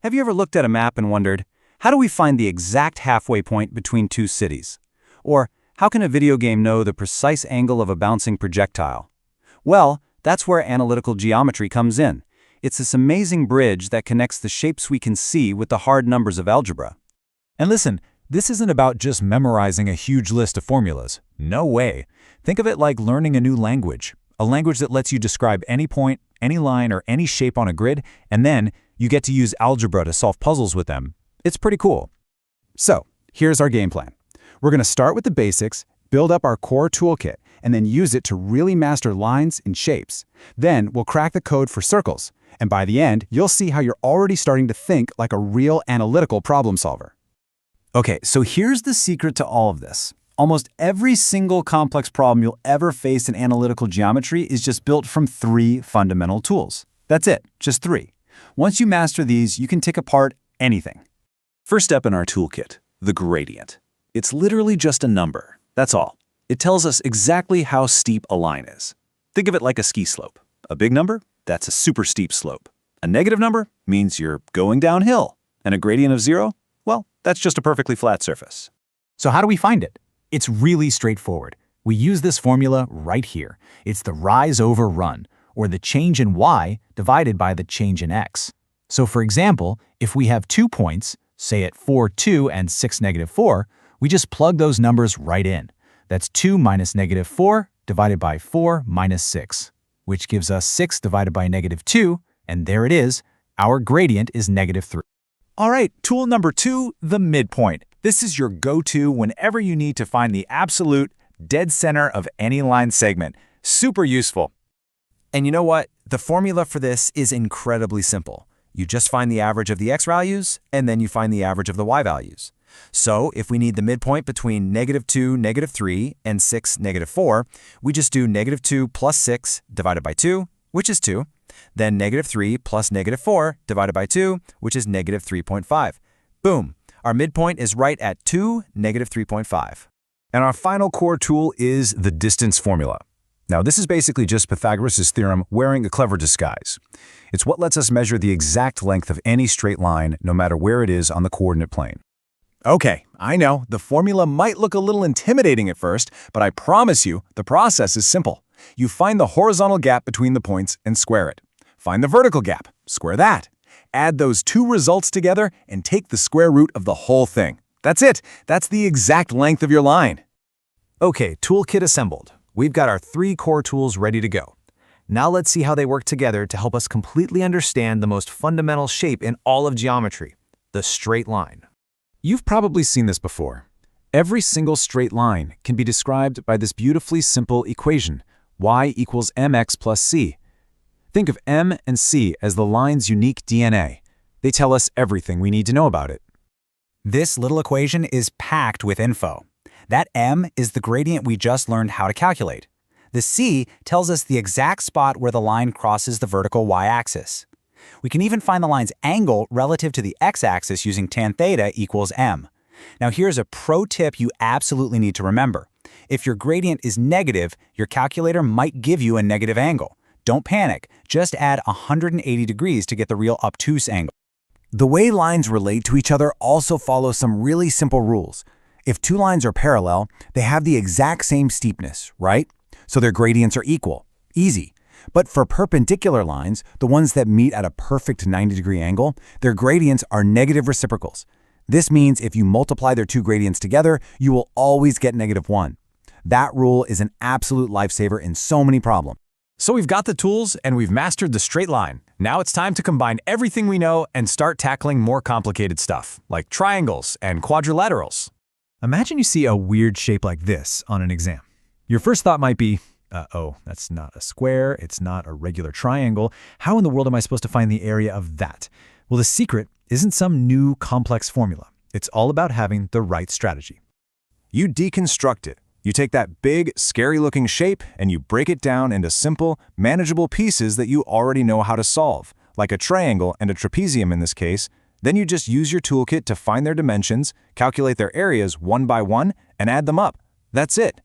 Have you ever looked at a map and wondered, how do we find the exact halfway point between two cities? Or, how can a video game know the precise angle of a bouncing projectile? Well, that's where analytical geometry comes in. It's this amazing bridge that connects the shapes we can see with the hard numbers of algebra. And listen, this isn't about just memorizing a huge list of formulas. No way. Think of it like learning a new language. A language that lets you describe any point, any line, or any shape on a grid, and then you get to use algebra to solve puzzles with them. It's pretty cool. So, here's our game plan. We're going to start with the basics, build up our core toolkit, and then use it to really master lines and shapes. Then we'll crack the code for circles, and by the end, you'll see how you're already starting to think like a real analytical problem solver. Okay, so here's the secret to all of this. Almost every single complex problem you'll ever face in analytical geometry is just built from 3 fundamental tools. That's it, just 3. Once you master these, you can take apart anything. First step in our toolkit, the gradient. It's literally just a number, that's all. It tells us exactly how steep a line is. Think of it like a ski slope. A big number? That's a super steep slope. A negative number means you're going downhill. And a gradient of 0? Well, that's just a perfectly flat surface. So how do we find it? It's really straightforward. We use this formula right here. It's the rise over run, or the change in y divided by the change in x. So for example, if we have 2 points, say at 4, 2 and 6, negative 4, we just plug those numbers right in. That's 2 minus negative 4 divided by 4 minus 6, which gives us 6 divided by negative 2, and there it is. Our gradient is negative 3. All right, tool number 2, the midpoint. This is your go-to whenever you need to find the absolute dead center of any line segment. Super useful. And you know what? The formula for this is incredibly simple. You just find the average of the x values, and then you find the average of the y values. So if we need the midpoint between negative 2, negative 3, and 6, negative 4, we just do negative 2 plus 6 divided by 2, which is 2. Then negative 3 plus negative 4 divided by 2, which is negative 3.5. Boom! Our midpoint is right at 2, negative 3.5. And our final core tool is the distance formula. Now, this is basically just Pythagoras' theorem wearing a clever disguise. It's what lets us measure the exact length of any straight line, no matter where it is on the coordinate plane. Okay, I know, the formula might look a little intimidating at first, but I promise you, the process is simple. You find the horizontal gap between the points and square it. Find the vertical gap, square that. Add those 2 results together and take the square root of the whole thing. That's it. That's the exact length of your line. Okay, toolkit assembled. We've got our 3 core tools ready to go. Now let's see how they work together to help us completely understand the most fundamental shape in all of geometry, the straight line. You've probably seen this before. Every single straight line can be described by this beautifully simple equation, y equals mx plus c. Think of M and C as the line's unique DNA. They tell us everything we need to know about it. This little equation is packed with info. That m is the gradient we just learned how to calculate. The c tells us the exact spot where the line crosses the vertical y-axis. We can even find the line's angle relative to the x-axis using tan theta equals m. Now here's a pro tip you absolutely need to remember. If your gradient is negative, your calculator might give you a negative angle. Don't panic, just add 180 degrees to get the real obtuse angle. The way lines relate to each other also follows some really simple rules. If 2 lines are parallel, they have the exact same steepness, right? So their gradients are equal. Easy. But for perpendicular lines, the ones that meet at a perfect 90-degree angle, their gradients are negative reciprocals. This means if you multiply their 2 gradients together, you will always get -1. That rule is an absolute lifesaver in so many problems. So we've got the tools and we've mastered the straight line. Now it's time to combine everything we know and start tackling more complicated stuff, like triangles and quadrilaterals. Imagine you see a weird shape like this on an exam. Your first thought might be, oh, that's not a square, it's not a regular triangle. How in the world am I supposed to find the area of that? Well, the secret isn't some new complex formula. It's all about having the right strategy. You deconstruct it. You take that big, scary-looking shape and you break it down into simple, manageable pieces that you already know how to solve, like a triangle and a trapezium in this case. Then you just use your toolkit to find their dimensions, calculate their areas one by one, and add them up. That's it.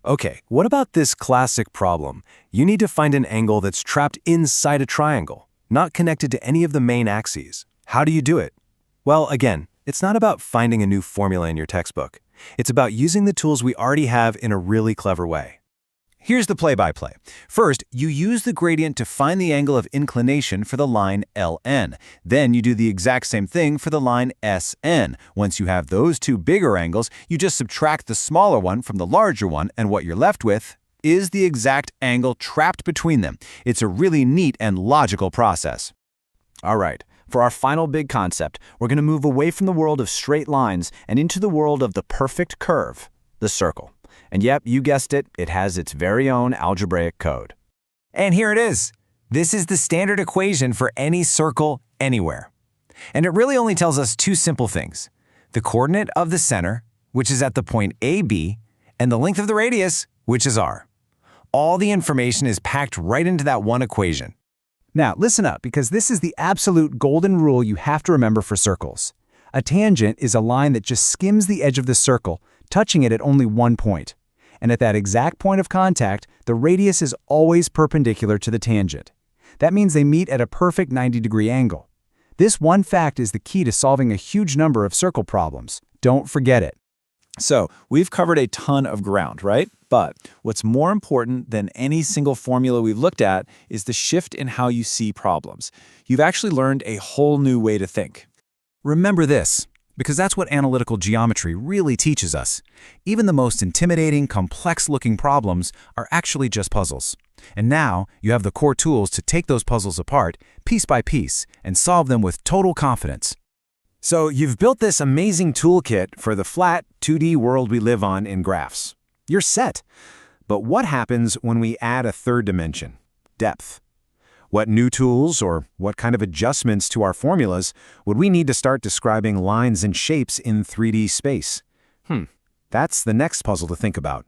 Okay, what about this classic problem? You need to find an angle that's trapped inside a triangle, not connected to any of the main axes. How do you do it? Well, again, it's not about finding a new formula in your textbook. It's about using the tools we already have in a really clever way. Here's the play-by-play. First, you use the gradient to find the angle of inclination for the line LN. Then you do the exact same thing for the line SN. Once you have those two bigger angles, you just subtract the smaller one from the larger one, and what you're left with is the exact angle trapped between them. It's a really neat and logical process. All right, for our final big concept, we're going to move away from the world of straight lines and into the world of the perfect curve, the circle. And yep, you guessed it, it has its very own algebraic code. And here it is. This is the standard equation for any circle anywhere. And it really only tells us two simple things: the coordinate of the center, which is at the point AB, and the length of the radius, which is r. All the information is packed right into that one equation. Now, listen up, because this is the absolute golden rule you have to remember for circles. A tangent is a line that just skims the edge of the circle, touching it at only one point. And at that exact point of contact, the radius is always perpendicular to the tangent. That means they meet at a perfect 90-degree angle. This one fact is the key to solving a huge number of circle problems. Don't forget it. So we've covered a ton of ground, right? But what's more important than any single formula we've looked at is the shift in how you see problems. You've actually learned a whole new way to think. Remember this, because that's what analytical geometry really teaches us. Even the most intimidating, complex-looking problems are actually just puzzles. And now you have the core tools to take those puzzles apart, piece by piece, and solve them with total confidence. So you've built this amazing toolkit for the flat, 2D world we live on in graphs. You're set. But what happens when we add a third dimension? Depth. What new tools or what kind of adjustments to our formulas would we need to start describing lines and shapes in 3D space? That's the next puzzle to think about.